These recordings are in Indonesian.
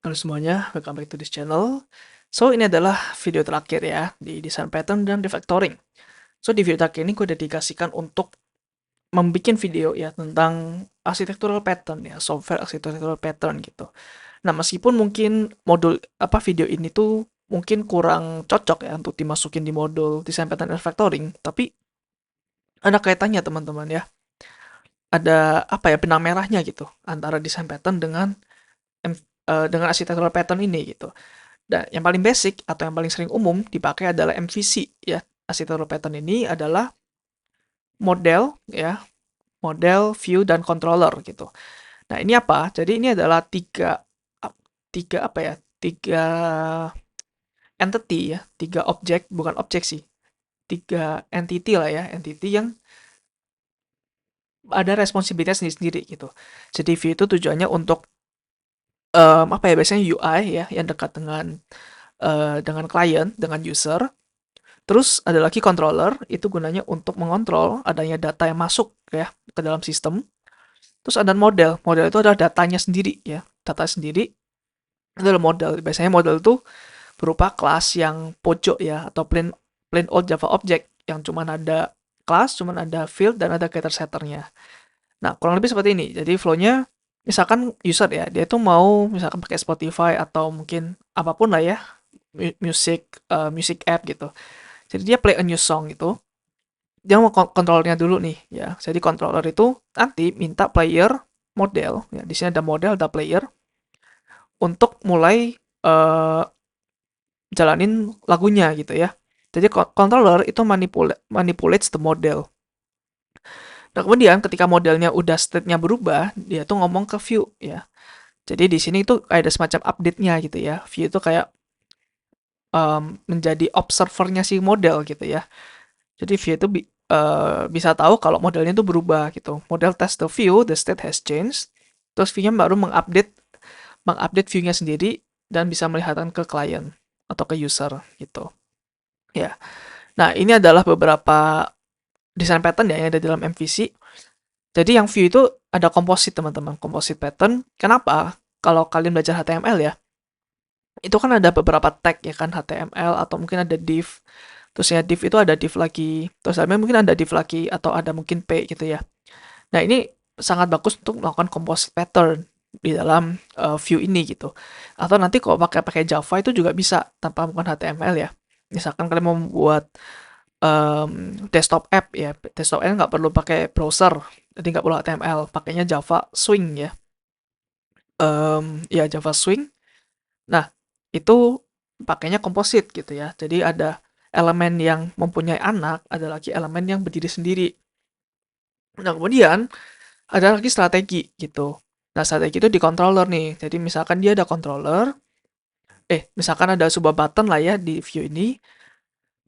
Halo semuanya, welcome back to this channel. So, ini adalah video terakhir ya di desain pattern dan refactoring. So, di video terakhir ini gue dedikasikan untuk membuat video ya tentang architectural pattern ya, software architectural pattern gitu. Nah, meskipun mungkin modul video ini tuh mungkin kurang cocok ya untuk dimasukin di modul desain pattern dan refactoring, tapi ada kaitannya teman-teman ya. Ada benang merahnya gitu antara desain pattern dengan architectural pattern ini gitu. Dan yang paling basic atau yang paling sering umum dipakai adalah MVC ya. Architectural pattern ini adalah model ya, model, view, dan controller gitu. Nah, ini apa? Jadi ini adalah tiga entity ya, tiga objek, bukan objek sih, tiga entity lah ya, entity yang ada responsibilitas sendiri-sendiri gitu. Jadi view itu tujuannya untuk biasanya UI ya, yang dekat dengan klien, dengan user. Terus ada lagi controller, itu gunanya untuk mengontrol adanya data yang masuk ya ke dalam sistem. Terus ada model, model itu adalah datanya sendiri ya, data sendiri itu adalah model. Biasanya model itu berupa kelas yang pojok ya, atau plain plain old Java object yang cuman ada kelas, cuman ada field dan ada getter setternya. Nah, kurang lebih seperti ini. Jadi flow-nya misalkan user ya, dia tuh mau misalkan pakai Spotify atau mungkin apapun lah ya, music app gitu. Jadi dia play a new song gitu. Dia mau kontrolnya dulu nih ya. Jadi controller itu nanti minta player model ya. Di sini ada model, ada player untuk mulai jalanin lagunya gitu ya. Jadi controller itu manipulates the model. Nah, kemudian ketika modelnya udah state-nya berubah, dia tuh ngomong ke view ya. Jadi di sini itu ada semacam update-nya gitu ya. View itu kayak menjadi observernya si model gitu ya. Jadi view itu bisa tahu kalau modelnya itu berubah gitu. Model test the view, the state has changed. Terus view-nya baru mengupdate view-nya sendiri dan bisa melihatkan ke klien atau ke user gitu. Ya. Nah, ini adalah beberapa desain pattern ya yang ada dalam MVC. Jadi yang view itu ada composite teman-teman, composite pattern. Kenapa? Kalau kalian belajar HTML ya, itu kan ada beberapa tag ya kan, HTML atau mungkin ada div. Terus ya div itu ada div lagi, terus ada mungkin ada div lagi atau ada mungkin p gitu ya. Nah, ini sangat bagus untuk melakukan composite pattern di dalam view ini gitu. Atau nanti kalau pakai Java itu juga bisa tanpa menggunakan HTML ya. Misalkan kalian mau membuat desktop app ya, desktop app nggak perlu pakai browser, jadi nggak perlu HTML, pakainya Java Swing ya. Ya Java Swing. Nah, itu pakainya komposit gitu ya. Jadi ada elemen yang mempunyai anak, ada lagi elemen yang berdiri sendiri. Nah, kemudian ada lagi strategi gitu. Nah, strategi itu di controller nih. Jadi misalkan dia ada controller, misalkan ada sebuah button lah ya di view ini.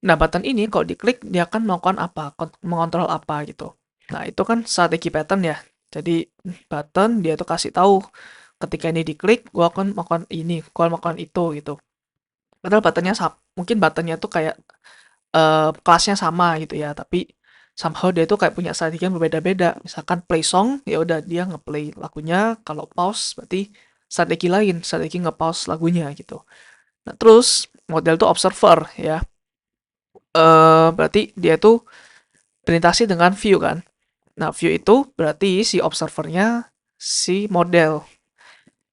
Nah, button ini kalau diklik dia akan melakukan apa? Mengontrol apa gitu. Nah, itu kan strategi pattern ya. Jadi button dia tuh kasih tahu ketika ini diklik, gua akan melakukan ini, gua akan melakukan itu gitu. Padahal mungkin buttonnya tuh kayak kelasnya sama gitu ya, tapi somehow dia tuh kayak punya strategi yang berbeda-beda. Misalkan play song, ya udah dia ngeplay lagunya. Kalau pause, berarti strategi lain, strategi nge-pause lagunya gitu. Nah, terus model tuh observer ya. Berarti dia tuh berinteraksi dengan view kan. Nah, view itu berarti si observernya si model.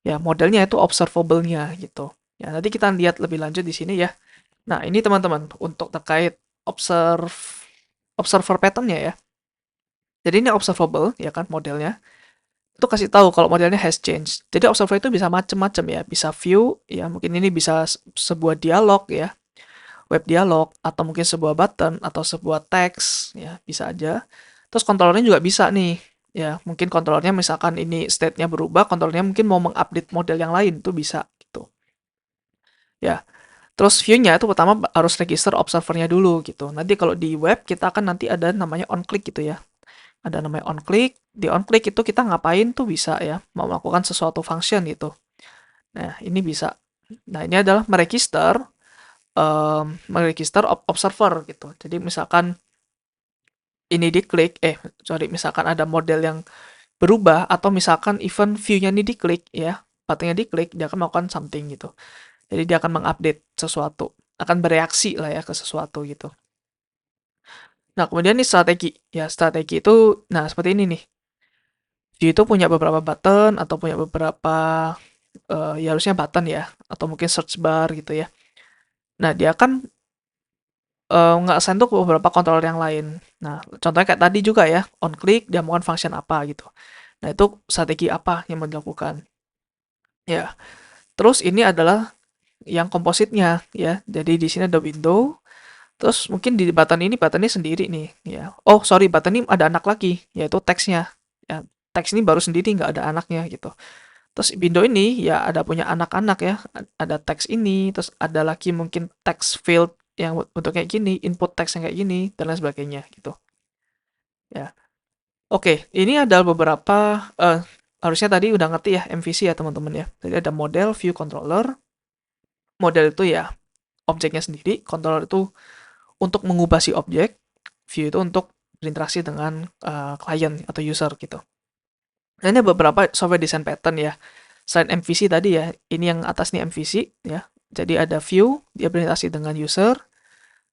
Ya, modelnya itu observable-nya gitu. Ya, nanti kita lihat lebih lanjut di sini ya. Nah, ini teman-teman untuk terkait observer pattern-nya ya. Jadi ini observable ya kan modelnya. Itu kasih tahu kalau modelnya has changed. Jadi observer itu bisa macam-macam ya, bisa view ya, mungkin ini bisa sebuah dialog ya, web dialog atau mungkin sebuah button atau sebuah teks ya, bisa aja. Terus kontrolernya juga bisa nih. Ya, mungkin kontrolernya misalkan ini state-nya berubah, kontrolernya mungkin mau mengupdate model yang lain tuh bisa gitu. Ya. Terus view-nya itu pertama harus register observernya dulu gitu. Nanti kalau di web kita akan nanti ada namanya on click gitu ya. Ada namanya on click. Di on click itu kita ngapain tuh bisa ya. Mau melakukan sesuatu function gitu. Nah, ini bisa. Nah, ini adalah meregister observer gitu. Jadi misalkan ini diklik, misalkan ada model yang berubah atau misalkan even view-nya ini diklik ya. buttonnya diklik, dia akan melakukan something gitu. Jadi dia akan mengupdate sesuatu, akan bereaksi lah ya ke sesuatu gitu. Nah, kemudian nih strategi. Ya, strategi itu, nah seperti ini nih. Vue itu punya beberapa button atau punya beberapa, ya harusnya button ya, atau mungkin search bar gitu ya. Nah, dia kan nge-assign tuh ke beberapa controller yang lain. Nah, contohnya kayak tadi juga ya, on click dia melakukan function apa gitu. Nah, itu strategi apa yang mau dilakukan. Ya, terus ini adalah yang kompositnya ya. Jadi di sini ada window, terus mungkin di button ini sendiri nih ya. Oh, sorry, button ini ada anak lagi, yaitu teksnya. Ya, teks ini baru sendiri nggak ada anaknya gitu. Terus window ini ya ada punya anak-anak ya. Ada teks ini, terus ada lagi mungkin text field yang bentuk kayak gini, input teks yang kayak gini, dan lain sebagainya gitu. Ya. Oke, ini adalah beberapa harusnya tadi udah ngerti ya MVC ya teman-teman ya. Jadi ada model, view, controller. Model itu ya objeknya sendiri, controller itu untuk mengubah si objek, view itu untuk berinteraksi dengan klien atau user gitu. Nah, ini beberapa software design pattern ya. Selain MVC tadi ya, ini yang atas nih MVC ya. Jadi ada view, dia berinteraksi dengan user.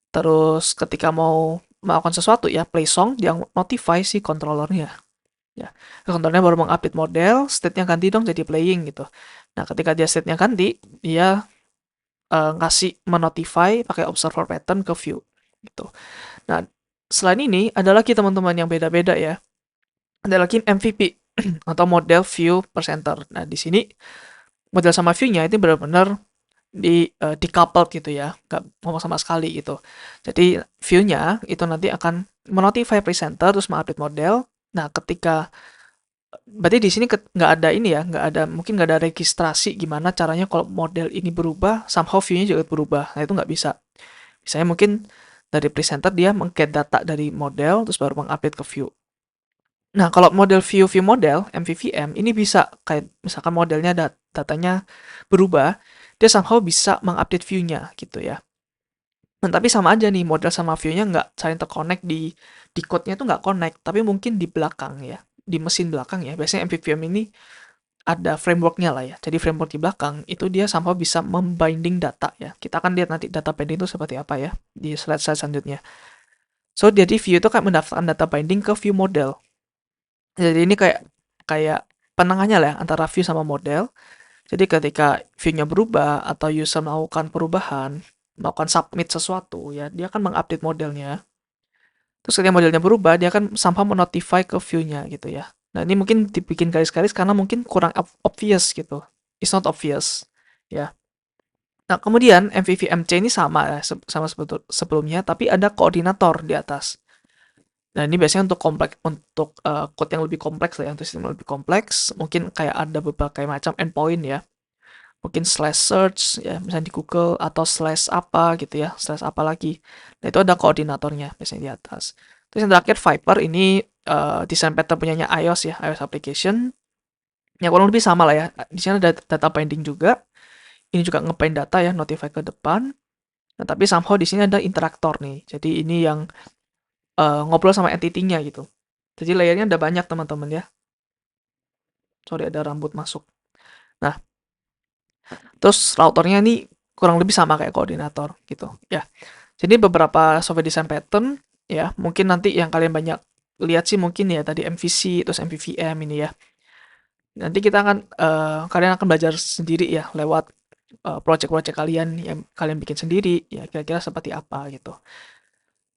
Terus ketika mau melakukan sesuatu ya, play song, dia notify si controllernya. Ya, controllernya baru mengupdate model, state-nya ganti dong jadi playing gitu. Nah, ketika dia state-nya ganti, dia ngasih menotify pakai observer pattern ke view gitu. Nah, selain ini ada lagi teman-teman yang beda-beda ya. Ada lagi MVP atau model view presenter. Nah, di sini model sama view-nya itu benar-benar decoupled gitu ya, nggak ngomong sama sekali gitu. Jadi view-nya itu nanti akan menotify presenter terus mengupdate model. Nah, ketika berarti di sini nggak ada ini ya, nggak ada mungkin nggak ada registrasi gimana caranya kalau model ini berubah, somehow view-nya juga berubah. Nah, itu nggak bisa. Misalnya mungkin dari presenter dia meng-get data dari model terus baru mengupdate ke view. Nah, kalau model view model, MVVM, ini bisa kayak misalkan modelnya datanya berubah, dia somehow bisa mengupdate view-nya gitu ya. Nah, tapi sama aja nih, model sama view-nya nggak saling terconnect di code-nya itu nggak connect, tapi mungkin di belakang ya, di mesin belakang ya. Biasanya MVVM ini ada framework-nya lah ya. Jadi framework di belakang itu dia somehow bisa membinding data ya. Kita akan lihat nanti data binding itu seperti apa ya di slide-slide selanjutnya. So, jadi view itu kayak mendaftarkan data binding ke view model. Jadi ini kayak kayak penengahnya lah ya, antara view sama model. Jadi ketika view-nya berubah atau user melakukan perubahan, melakukan submit sesuatu ya, dia akan mengupdate modelnya. Terus ketika modelnya berubah, dia akan somehow menotify ke view-nya gitu ya. Nah, ini mungkin dibikin garis-garis karena mungkin kurang obvious gitu. It's not obvious ya. Nah, kemudian MVVMC ini sama ya, sama sebelumnya, tapi ada koordinator di atas. Nah, ini biasanya untuk kompleks untuk code yang lebih kompleks lah ya, untuk sistem yang lebih kompleks, mungkin kayak ada berbagai macam endpoint ya. Mungkin slash search ya, misalnya di Google atau slash apa gitu ya, slash apa lagi. Nah, itu ada koordinatornya biasanya di atas. Terus yang terakhir Viper ini desain pattern punyanya iOS ya, iOS application. Ya kurang lebih sama lah ya. Di sini ada data binding juga. Ini juga ngebind data ya, notify ke depan. Nah, tapi somehow di sini ada interaktor nih. Jadi ini yang ngobrol sama entity-nya gitu. Jadi layernya ada banyak teman-teman ya. Sorry ada rambut masuk. Nah, terus routernya ini kurang lebih sama kayak koordinator gitu. Ya, jadi beberapa software design pattern ya. Mungkin nanti yang kalian banyak lihat sih mungkin ya tadi MVC terus MVVM ini ya. Nanti kita akan kalian akan belajar sendiri ya lewat project-project kalian yang kalian bikin sendiri ya kira-kira seperti apa gitu.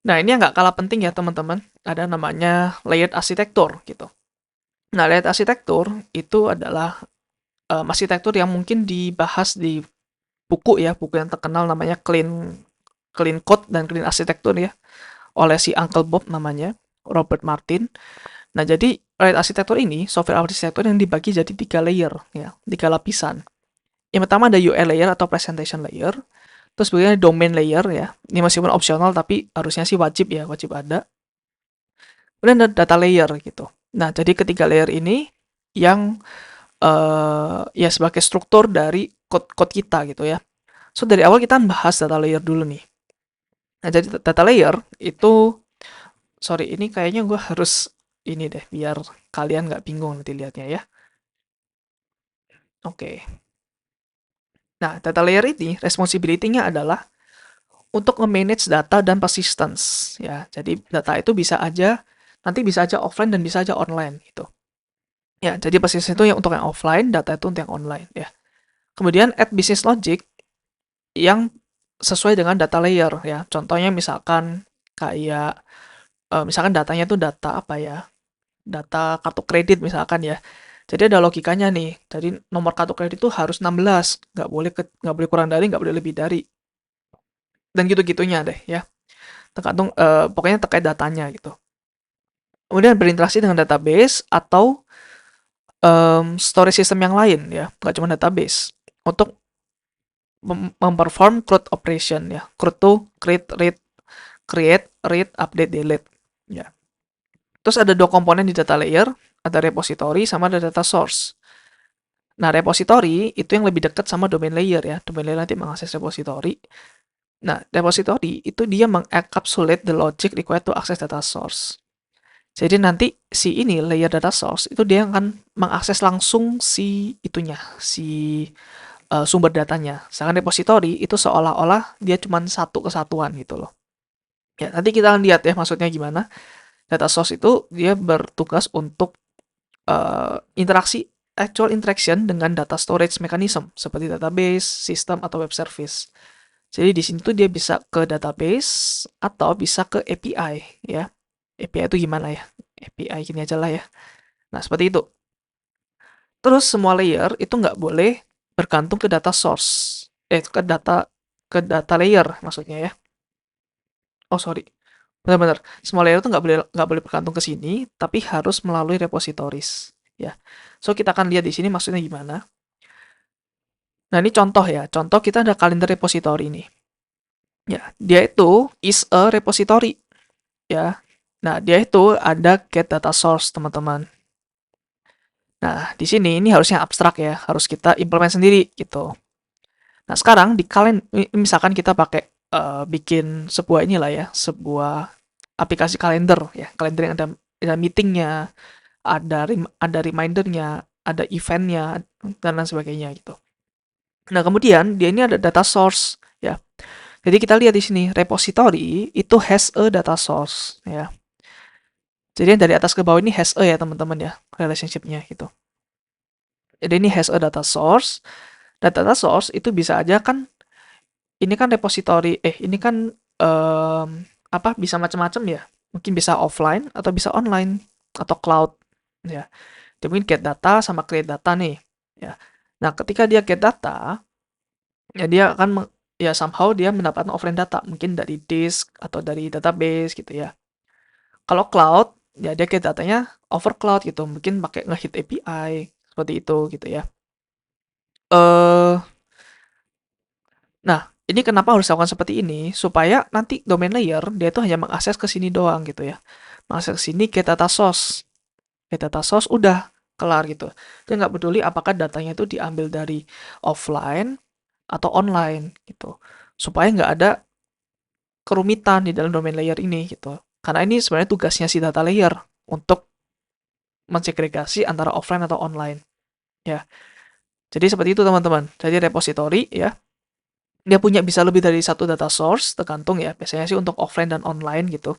Nah, ini yang nggak kalah penting ya teman-teman. Ada namanya layered architecture gitu. Nah, layered architecture itu adalah arsitektur yang mungkin dibahas di buku ya, buku yang terkenal namanya Clean Clean Code dan Clean Architecture ya, oleh si Uncle Bob namanya, Robert Martin. Nah, jadi layered architecture ini, software architecture yang dibagi jadi 3 layer ya, 3 lapisan. Yang pertama ada UI layer atau presentation layer, terus berikutnya domain layer ya, ini meskipun opsional tapi harusnya sih wajib ya, wajib ada. Kemudian ada data layer gitu. Nah, jadi ketiga layer ini yang ya sebagai struktur dari code kita gitu ya. So dari awal kita bahas data layer dulu nih. Nah jadi data layer itu, sorry ini kayaknya gue harus ini deh biar kalian nggak bingung nanti lihatnya ya. Oke. Nah, data layer ini responsibility-nya adalah untuk nge-manage data dan persistence ya. Jadi data itu bisa aja offline dan bisa aja online gitu. Ya, jadi persistence itu yang untuk yang offline, data itu untuk yang online ya. Kemudian add business logic yang sesuai dengan data layer ya. Contohnya misalkan kayak misalkan datanya itu data apa ya? Data kartu kredit misalkan ya. Jadi ada logikanya nih. Jadi nomor kartu kredit itu harus 16, nggak boleh kurang dari, nggak boleh lebih dari. Dan gitu-gitunya deh ya. Tergantung pokoknya terkait datanya gitu. Kemudian berinteraksi dengan database atau storage system yang lain ya, nggak cuma database. Untuk memperform CRUD operation ya. CRUD tuh create, read, update, delete ya. Terus ada dua komponen di data layer, ada repository sama ada data source. Nah, repository itu yang lebih dekat sama domain layer ya. Domain layer nanti mengakses repository. Nah, repository itu dia mengencapsulate the logic required to access data source. Jadi nanti si ini layer data source itu dia akan mengakses langsung si itunya, si sumber datanya. Sedangkan repository itu seolah-olah dia cuma satu kesatuan gitu loh. Ya, nanti kita akan lihat ya maksudnya gimana. Data source itu dia bertugas untuk interaksi actual interaction dengan data storage mechanism seperti database, sistem atau web service. Jadi di sini tuh dia bisa ke database atau bisa ke API ya. API itu gimana ya? API gini aja lah ya. Nah, seperti itu. Terus semua layer itu nggak boleh bergantung ke data source. Ke data layer maksudnya ya. Oh, sorry. Benar-benar. Semua layer itu nggak boleh bergantung ke sini, tapi harus melalui repositories. Ya. So, kita akan lihat di sini maksudnya gimana. Nah, ini contoh ya. Contoh kita ada kalender repository nih. Ya, dia itu is a repository. Ya. Nah, dia itu ada get data source, teman-teman. Nah, di sini ini harusnya abstrak ya, harus kita implement sendiri gitu. Nah, sekarang di misalkan kita pakai bikin sebuah inilah ya, sebuah aplikasi kalender ya, kalender yang ada meetingnya, ada remindernya, ada eventnya dan lain sebagainya gitu. Nah, kemudian dia ini ada data source ya. Jadi kita lihat di sini repository itu has a data source ya. Jadi yang dari atas ke bawah ini has a ya teman-teman ya, relationship-nya gitu. Jadi ini has a data source. Data source itu bisa aja kan ini kan repository ini kan bisa macam-macam ya. Mungkin bisa offline atau bisa online atau cloud ya. Dia mungkin get data sama create data nih ya. Nah, ketika dia get data ya dia akan ya somehow dia mendapatkan offline data mungkin dari disk atau dari database gitu ya. Kalau cloud ya dia get datanya over cloud gitu, mungkin pakai ngehit API seperti itu gitu ya. Eh Nah, ini kenapa harus dilakukan seperti ini? Supaya nanti domain layer, dia itu hanya mengakses ke sini doang gitu ya. Mengakses ke sini, get data source. Get data source, udah, kelar gitu. Dia nggak peduli apakah datanya itu diambil dari offline atau online gitu. Supaya nggak ada kerumitan di dalam domain layer ini gitu. Karena ini sebenarnya tugasnya si data layer untuk mensegregasi antara offline atau online. Ya, jadi seperti itu teman-teman. Jadi repository ya, dia punya bisa lebih dari satu data source, tergantung ya. Biasanya sih untuk offline dan online gitu.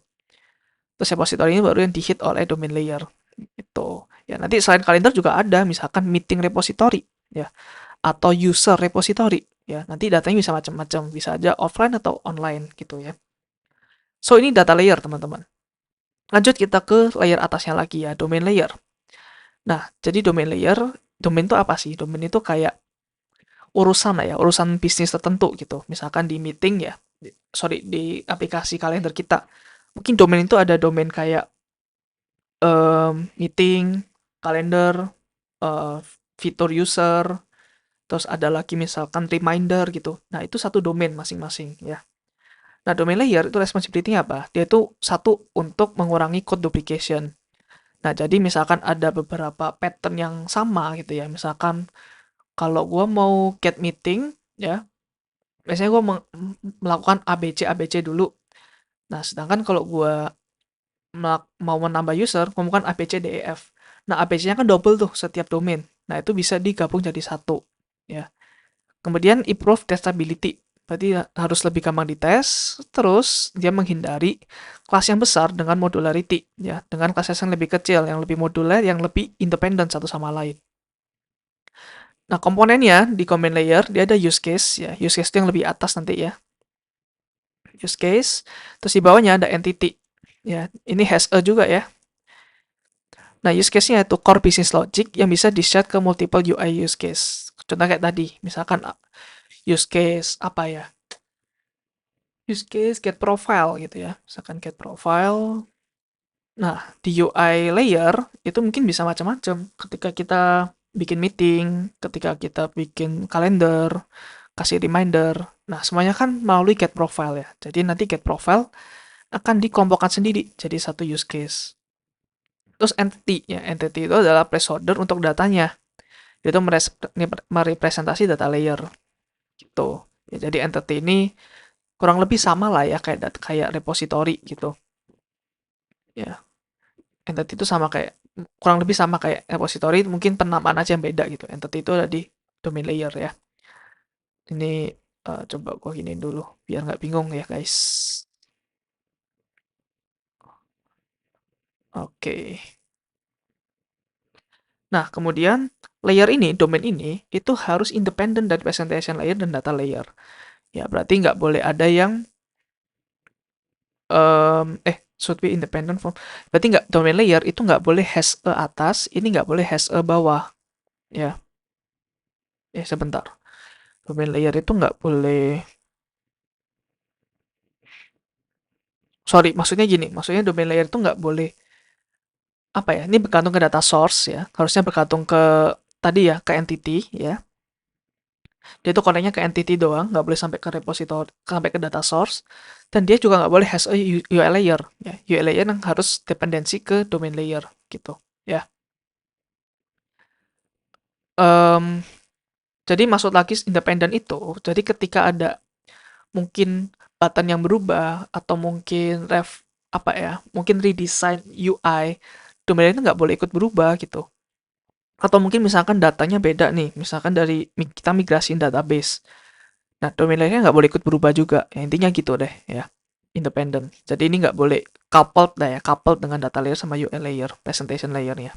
Terus repository ini baru yang di-hit oleh domain layer. Gitu. Ya, nanti selain kalender juga ada, misalkan meeting repository, ya. Atau user repository, ya. Nanti datanya bisa macam-macam, bisa aja offline atau online gitu ya. So, ini data layer, teman-teman. Lanjut kita ke layer atasnya lagi ya, domain layer. Nah, jadi domain layer, domain itu apa sih? Domain itu kayak urusan lah ya, urusan bisnis tertentu gitu. Misalkan di meeting ya, di aplikasi kalender kita. Mungkin domain itu ada domain kayak meeting, kalender, uh, fitur user, terus ada lagi misalkan reminder gitu. Nah, itu satu domain masing-masing ya. Nah, domain layer itu responsibility-nya apa? Dia itu satu untuk mengurangi code duplication. Nah, jadi misalkan ada beberapa pattern yang sama gitu ya. Misalkan kalau gue mau get meeting ya, biasanya gue melakukan ABC ABC dulu. Nah, sedangkan kalau gue mau menambah user, ngomongkan ABC DEF. Nah, ABC-nya kan double tuh setiap domain. Nah, itu bisa digabung jadi satu, ya. Kemudian improve testability. Berarti harus lebih gampang dites, terus dia menghindari kelas yang besar dengan modularity, ya, dengan kelas yang lebih kecil, yang lebih modular, yang lebih independen satu sama lain. Nah, komponennya di command layer, dia ada use case, ya. Use case itu yang lebih atas nanti, ya. Use case, terus di bawahnya ada entity. Ya, ini has a juga, ya. Nah, use case-nya itu core business logic yang bisa di-share ke multiple UI use case. Contoh kayak tadi, misalkan use case apa ya? Use case get profile gitu ya. Misalkan get profile. Nah, di UI layer itu mungkin bisa macam-macam. Ketika kita bikin meeting, ketika kita bikin kalender, kasih reminder. Nah, semuanya kan melalui get profile ya. Jadi nanti get profile akan dikelompokkan sendiri jadi satu use case. Terus entity ya, entity itu adalah placeholder untuk datanya. Itu merepresentasi data layer gitu. Ya, jadi entity ini kurang lebih sama lah ya kayak repository gitu. Ya, entity itu sama kayak kurang lebih sama kayak repository, mungkin penamaan aja yang beda gitu. Entity itu ada di domain layer ya. Ini coba gua giniin dulu biar nggak bingung ya guys. Oke. Nah, kemudian layer ini, domain ini, itu harus independen dari presentation layer dan data layer. Ya, berarti nggak boleh ada yang should be independent from. Berarti nggak domain layer itu nggak boleh has a atas, ini nggak boleh has a bawah. Ya, sebentar. Domain layer itu nggak boleh. Sorry, maksudnya gini. Maksudnya domain layer itu nggak boleh apa ya? Ini bergantung ke data source ya. Harusnya bergantung ke tadi ya, ke entity ya. Dia tuh koneknya ke entity doang, nggak boleh sampai ke repository, sampai ke data source. Dan dia juga nggak boleh has a UI layer. Ya, UI layer yang harus dependensi ke domain layer gitu. Ya. Um, jadi maksud lagi independen itu, jadi ketika ada mungkin button yang berubah atau mungkin apa ya, mungkin redesign UI, domain layer itu nggak boleh ikut berubah gitu. Atau mungkin misalkan datanya beda nih, misalkan dari kita migrasiin database. Nah, domain layernya nggak boleh ikut berubah juga. Ya, intinya gitu deh ya. Independent. Jadi ini nggak boleh coupled lah ya, coupled dengan data layer sama UI layer, presentation layernya.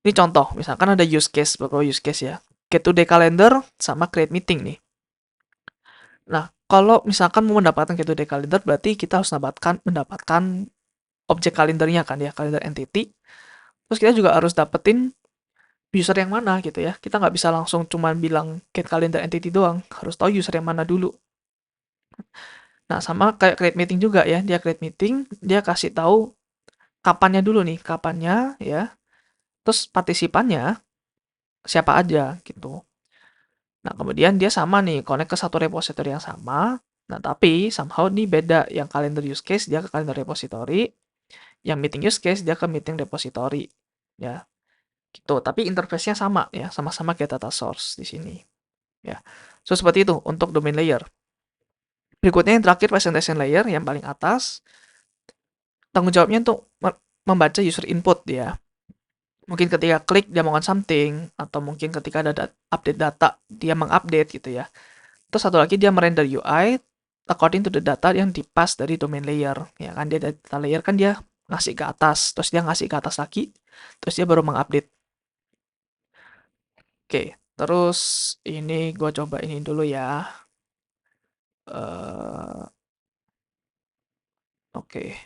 Ini contoh, misalkan ada use case, beberapa use case ya. Get to day calendar sama create meeting nih. Nah, kalau misalkan mau mendapatkan get to day calendar, berarti kita harus mendapatkan objek kalendernya kan ya, kalender entity. Terus kita juga harus dapetin user yang mana gitu ya. Kita nggak bisa langsung cuman bilang get calendar entity doang. Harus tahu user yang mana dulu. Nah, sama kayak create meeting juga ya. Dia create meeting, dia kasih tahu kapannya dulu nih, kapannya ya. Terus partisipannya siapa aja gitu. Nah, kemudian dia sama nih, connect ke satu repository yang sama. Nah, tapi somehow nih beda. Yang calendar use case dia ke calendar repository, yang meeting use case dia ke meeting repository. Ya, gitu. Tapi interface-nya sama ya, sama-sama kayak data source di sini. Ya. So, seperti itu untuk domain layer. Berikutnya yang terakhir presentation layer yang paling atas. Tanggung jawabnya untuk membaca user input ya. Mungkin ketika klik dia melakukan something, atau mungkin ketika ada update data dia mengupdate gitu ya. Terus satu lagi dia merender UI according to the data yang dipas dari domain layer. Ya kan dia data layer kan dia ngasih ke atas, terus dia ngasih ke atas lagi, terus dia baru mengupdate. Oke, terus ini gue coba ini dulu ya. Oke.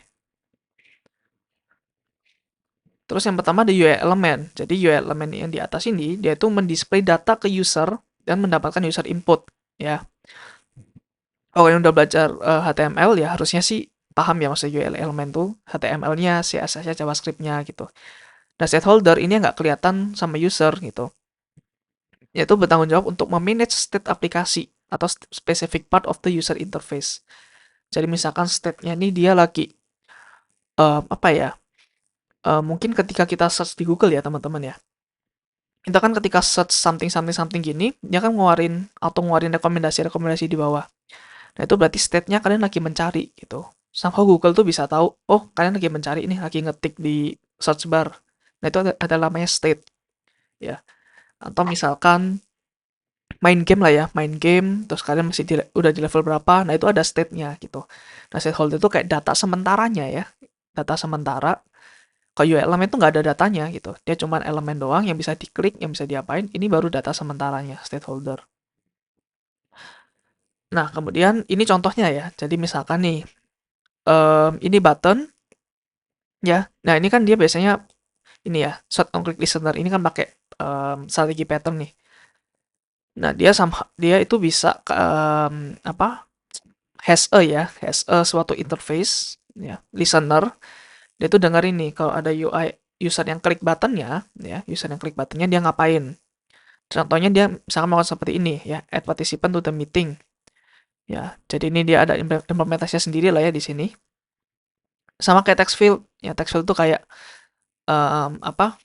Terus yang pertama ada UI element. Jadi UI element yang di atas ini dia itu mendisplay data ke user dan mendapatkan user input ya. Kalau yang udah belajar HTML ya harusnya sih paham ya maksudnya UI element tuh HTML-nya, CSS-nya, JavaScript-nya gitu. Nah, stakeholder ini nggak kelihatan sama user gitu. Yaitu bertanggung jawab untuk memanage state aplikasi atau specific part of the user interface. Jadi misalkan state-nya ini dia lagi apa ya? Mungkin ketika kita search di Google ya teman-teman ya. Kita kan ketika search something something something gini, dia kan ngeluarin rekomendasi-rekomendasi di bawah. Nah, itu berarti state-nya kalian lagi mencari gitu. Somehow Google tuh bisa tahu, oh kalian lagi mencari ini, lagi ngetik di search bar. Nah, itu ada namanya state ya. Atau misalkan main game lah ya, main game, terus kalian masih udah di level berapa, nah itu ada state-nya gitu. Nah, state holder itu kayak data sementaranya ya, data sementara. Kalau UI elemen itu nggak ada datanya gitu, dia cuma elemen doang yang bisa diklik, yang bisa diapain, ini baru data sementaranya, state holder. Nah, kemudian ini contohnya ya, jadi misalkan nih, ini button, ya, nah ini kan dia biasanya, ini ya, set on click listener, ini kan pakai strategi pattern nih. Nah, dia itu bisa apa? Has a suatu interface ya, listener. Dia tuh denger ini kalau ada UI user yang klik buttonnya, ya, user yang klik buttonnya dia ngapain. Contohnya dia misalkan melakukan seperti ini ya, add participant to the meeting. Ya, jadi ini dia ada implementasinya sendiri lah ya di sini. Sama kayak text field. Ya, text field itu kayak apa?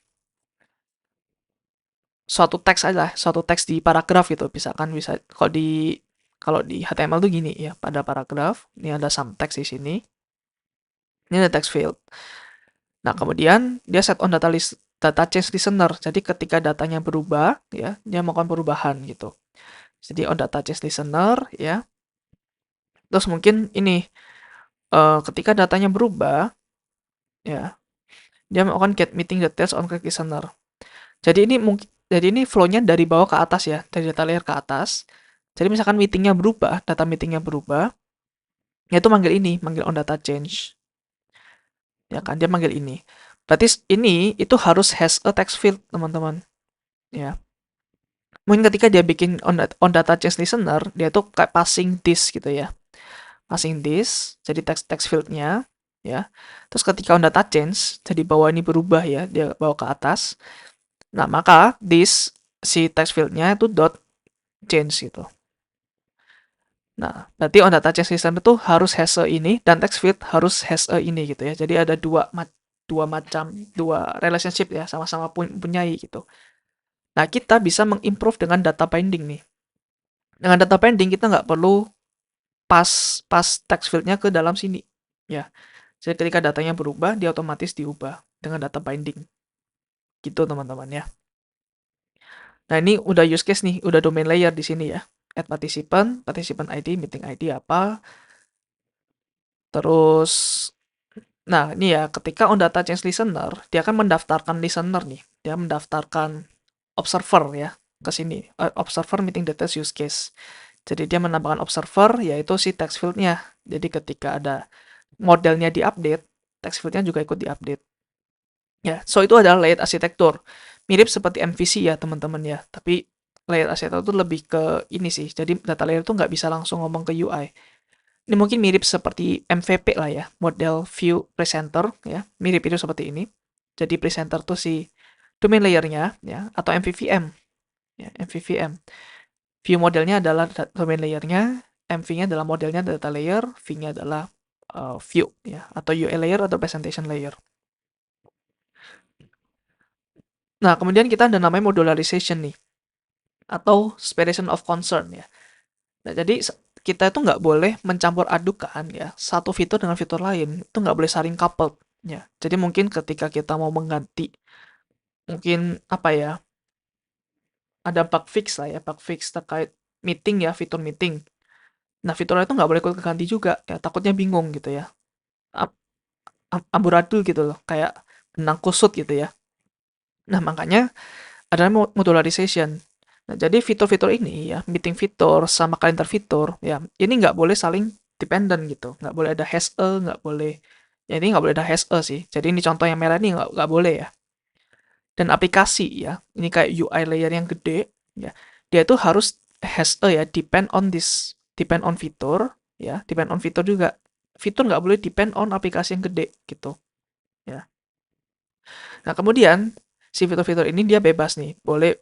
Suatu teks di paragraf gitu. Misalkan bisa kalau di HTML tuh gini ya, pada paragraf, ini ada some text di sini. Ini ada text field. Nah, kemudian dia set on data change listener. Jadi ketika datanya berubah, ya, dia melakukan perubahan gitu. Jadi on data change listener, ya. Terus mungkin ini ketika datanya berubah, ya, dia melakukan get meeting details on click listener. Jadi ini flow-nya dari bawah ke atas ya, dari data layer ke atas. Jadi misalkan data meetingnya berubah, ya itu manggil on data change. Ya kan, dia manggil ini. Berarti ini itu harus has a text field, teman-teman. Ya. Mungkin ketika dia bikin on data change listener, dia tuh kayak passing this gitu ya. Passing this, jadi text field-nya, ya. Terus ketika on data change, jadi bawah ini berubah ya, dia bawa ke atas. Nah, maka si text field-nya itu dot change gitu. Nah, berarti on data change listener itu harus has a ini, dan text field harus has a ini gitu ya. Jadi ada dua relationship ya, sama-sama punyai gitu. Nah, kita bisa mengimprove dengan data binding nih. Dengan data binding kita nggak perlu pas text field-nya ke dalam sini. Ya, jadi ketika datanya berubah, dia otomatis diubah dengan data binding. Gitu teman-teman ya. Nah, ini udah use case nih, udah domain layer di sini ya. Add participant, participant ID, meeting ID apa. Terus, nah ini ya, ketika on data change listener, dia akan mendaftarkan listener nih. Dia mendaftarkan observer ya, ke sini. Observer meeting details use case. Jadi dia menambahkan observer, yaitu si text field-nya. Jadi ketika ada modelnya diupdate, text field-nya juga ikut diupdate. Ya, so itu adalah layered arsitektur. Mirip seperti MVC ya, teman-teman ya. Tapi layered arsitektur itu lebih ke ini sih. Jadi data layer itu nggak bisa langsung ngomong ke UI. Ini mungkin mirip seperti MVP lah ya, model view presenter ya. Mirip itu seperti ini. Jadi presenter tuh si domain layer-nya ya, atau MVVM. Ya, MVVM. View modelnya adalah domain layer-nya, MV-nya adalah modelnya data layer, V-nya adalah view ya, atau UI layer atau presentation layer. Nah, kemudian kita ada namanya modularization nih, atau separation of concern ya. Nah, jadi kita itu nggak boleh mencampur adukan ya, satu fitur dengan fitur lain, itu nggak boleh saling coupled ya. Jadi mungkin ketika kita mau mengganti, mungkin apa ya, ada bug fix lah ya, bug fix terkait meeting ya, fitur meeting. Nah, fiturnya itu nggak boleh ikut keganti juga ya, takutnya bingung gitu ya. Amburadul gitu loh, kayak benang kusut gitu ya. Nah, makanya ada modularization. Nah, jadi fitur-fitur ini ya, meeting fitur sama calendar fitur, ya, ini nggak boleh saling dependent gitu. Nggak boleh ada has a, nggak boleh, ya ini nggak boleh ada has a sih. Jadi ini contoh yang merah ini nggak boleh ya. Dan aplikasi ya, ini kayak UI layer yang gede, ya, dia itu harus has a ya, depend on fitur, ya, depend on fitur juga. Fitur nggak boleh depend on aplikasi yang gede gitu, ya. Nah, kemudian si fitur-fitur ini dia bebas nih, boleh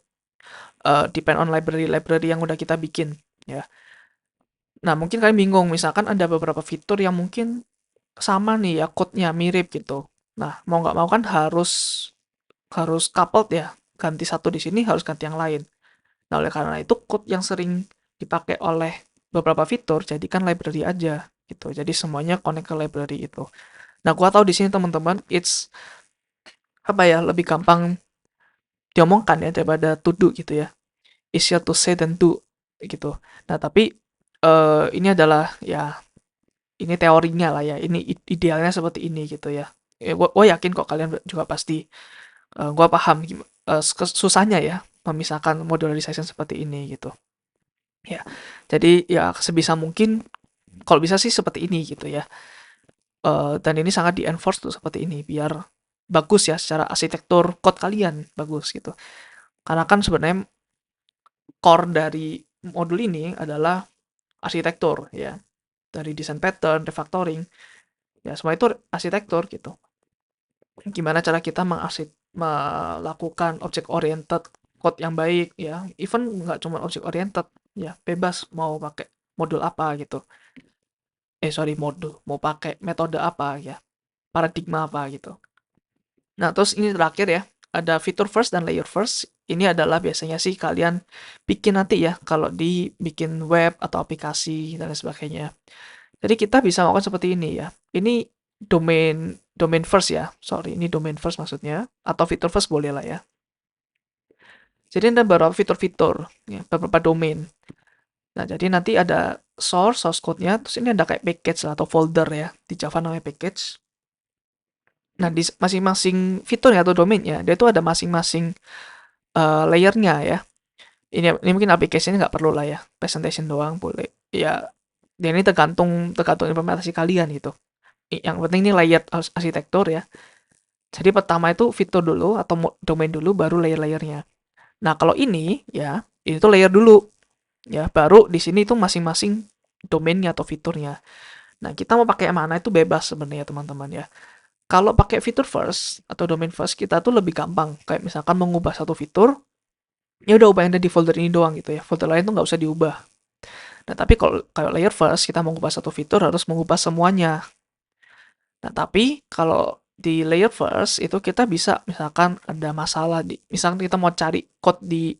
depend on library yang udah kita bikin, ya. Nah, mungkin kalian bingung, misalkan ada beberapa fitur yang mungkin sama nih ya, code-nya mirip gitu. Nah, mau nggak mau kan harus harus coupled ya, ganti satu di sini harus ganti yang lain. Nah, oleh karena itu code yang sering dipakai oleh beberapa fitur jadikan library aja gitu. Jadi semuanya connect ke library itu. Nah, gua tahu di sini teman-teman, it's apa ya, lebih gampang diomongkan ya daripada to do gitu ya. Easier to say than do gitu. Nah, tapi ini adalah ya ini teorinya lah ya. Ini idealnya seperti ini gitu ya. Gue yakin kok kalian juga pasti gue paham susahnya ya memisahkan modularization seperti ini gitu. Ya. Jadi ya sebisa mungkin kalau bisa sih seperti ini gitu ya. Dan ini sangat di-enforce tuh seperti ini biar bagus ya secara arsitektur code kalian bagus gitu. Karena kan sebenarnya core dari modul ini adalah arsitektur ya. Dari desain pattern, refactoring, ya semua itu arsitektur gitu. Gimana cara kita melakukan object oriented code yang baik ya. Even nggak cuma object oriented ya, bebas mau pakai modul apa gitu. Sorry, modul, mau pakai metode apa ya, paradigma apa gitu. Nah, terus ini terakhir ya, ada feature first dan layer first. Ini adalah biasanya sih kalian bikin nanti ya, kalau dibikin web atau aplikasi dan lain sebagainya. Jadi kita bisa melakukan seperti ini ya. Ini domain domain first ya. Sorry, ini domain first maksudnya. Atau feature first boleh lah ya. Jadi ada beberapa fitur-fitur, ya, beberapa domain. Nah, jadi nanti ada source code-nya, terus ini ada kayak package lah, atau folder ya. Di Java namanya package. Nah, di masing-masing fitur ya, atau domainnya, dia itu ada masing-masing layernya ya. Ini mungkin aplikasinya nggak perlu lah ya. Presentation doang boleh. Ya, dan ini tergantung implementasi kalian gitu. Yang penting ini layer arsitektur ya. Jadi pertama itu fitur dulu atau domain dulu baru layer-layernya. Nah, kalau ini ya, itu layer dulu ya, baru di sini itu masing-masing domainnya atau fiturnya. Nah, kita mau pakai yang mana itu bebas sebenarnya teman-teman ya. Kalau pakai fitur first atau domain first kita tuh lebih gampang. Kayak misalkan mengubah satu fitur, ya udah ubah yang ada di folder ini doang gitu ya. Folder lain tuh nggak usah diubah. Nah, tapi kalau kayak layer first kita mengubah satu fitur harus mengubah semuanya. Nah, tapi kalau di layer first itu kita bisa misalkan ada masalah misalkan kita mau cari code di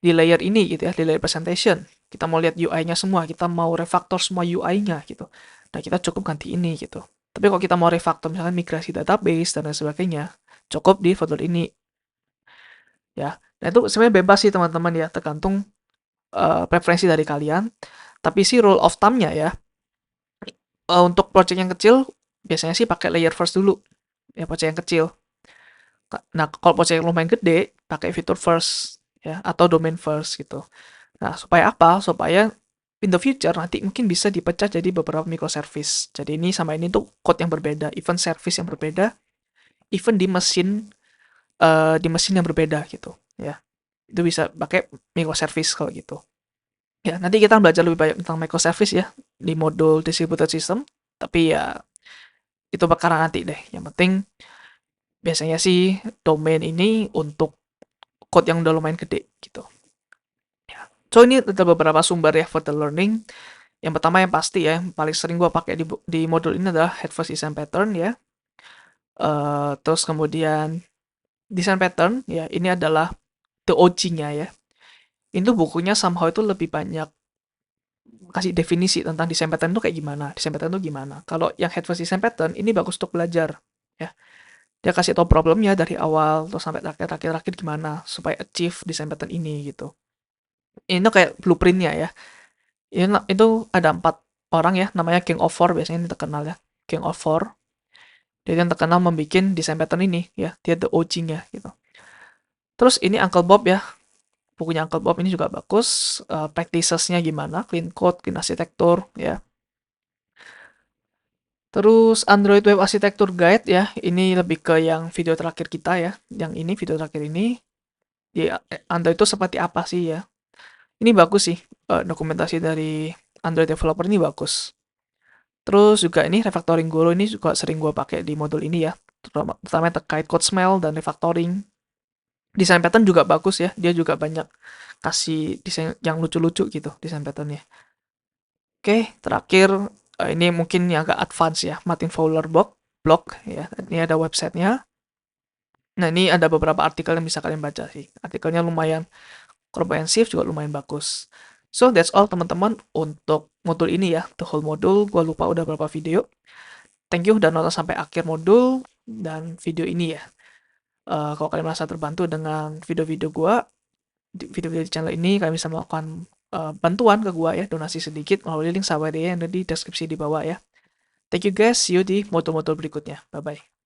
layer ini gitu ya, di layer presentation. Kita mau lihat UI-nya semua, kita mau refactor semua UI-nya gitu. Nah, kita cukup ganti ini gitu. Tapi kalau kita mau refactor misalkan migrasi database dan lain sebagainya, cukup di folder ini ya. Nah, itu sebenarnya bebas sih teman-teman ya, tergantung preferensi dari kalian. Tapi sih rule of thumb-nya ya, untuk project yang kecil biasanya sih pakai layer first dulu. Ya, project yang kecil. Nah, kalau project yang lumayan gede, pakai fitur first ya atau domain first gitu. Nah, supaya apa? Supaya in the future nanti mungkin bisa dipecah jadi beberapa microservice. Jadi ini sama ini tuh code yang berbeda, even service yang berbeda, even di mesin yang berbeda gitu ya. Itu bisa pakai microservice kalau gitu. Ya, nanti kita belajar lebih banyak tentang microservice ya di modul distributed system, tapi ya itu perkara nanti deh. Yang penting biasanya sih domain ini untuk code yang udah lumayan gede gitu. Ya. So ini ada beberapa sumber ya for the learning. Yang pertama yang pasti ya, yang paling sering gue pakai di modul ini adalah head first design pattern ya. Terus kemudian design pattern ya, ini adalah the OG-nya ya. Itu bukunya somehow itu lebih banyak kasih definisi tentang design pattern itu kayak gimana, design pattern itu gimana. Kalau yang head first design pattern ini bagus untuk belajar ya. Dia kasih tau problemnya dari awal terus sampai terakhir gimana supaya achieve design pattern ini gitu. Ini kayak blueprintnya ya. Itu ada 4 orang ya, namanya King of Four biasanya ini terkenal ya. King of Four. Dia yang terkenal membuat desain pattern ini ya. Dia the OG-nya gitu. Terus ini Uncle Bob ya. Bukunya Uncle Bob ini juga bagus. Practices-nya gimana, clean code, clean arsitektur ya. Terus Android Web Architecture Guide ya. Ini lebih ke yang video terakhir kita ya. Yang ini video terakhir ini. Ya, Android itu seperti apa sih ya. Ini bagus sih. Dokumentasi dari Android developer ini bagus. Terus juga ini refactoring Guru ini juga sering gue pakai di modul ini ya. Terutama terkait code smell dan refactoring. Desain pattern juga bagus ya. Dia juga banyak kasih desain yang lucu-lucu gitu desain patternnya. Oke, terakhir ini mungkin yang agak advance ya. Martin Fowler blog ya. Ini ada websitenya. Nah, ini ada beberapa artikel yang bisa kalian baca sih. Artikelnya lumayan komprehensif, juga lumayan bagus. So, that's all teman-teman untuk modul ini ya. The whole modul, gue lupa udah berapa video. Thank you udah nonton sampai akhir modul dan video ini ya. Kalau kalian merasa terbantu dengan video-video gua, video-video di channel ini, kalian bisa melakukan bantuan ke gua ya, donasi sedikit melalui link Saweria yang ada di deskripsi di bawah ya. Thank you guys, see you di moto-moto berikutnya. Bye-bye.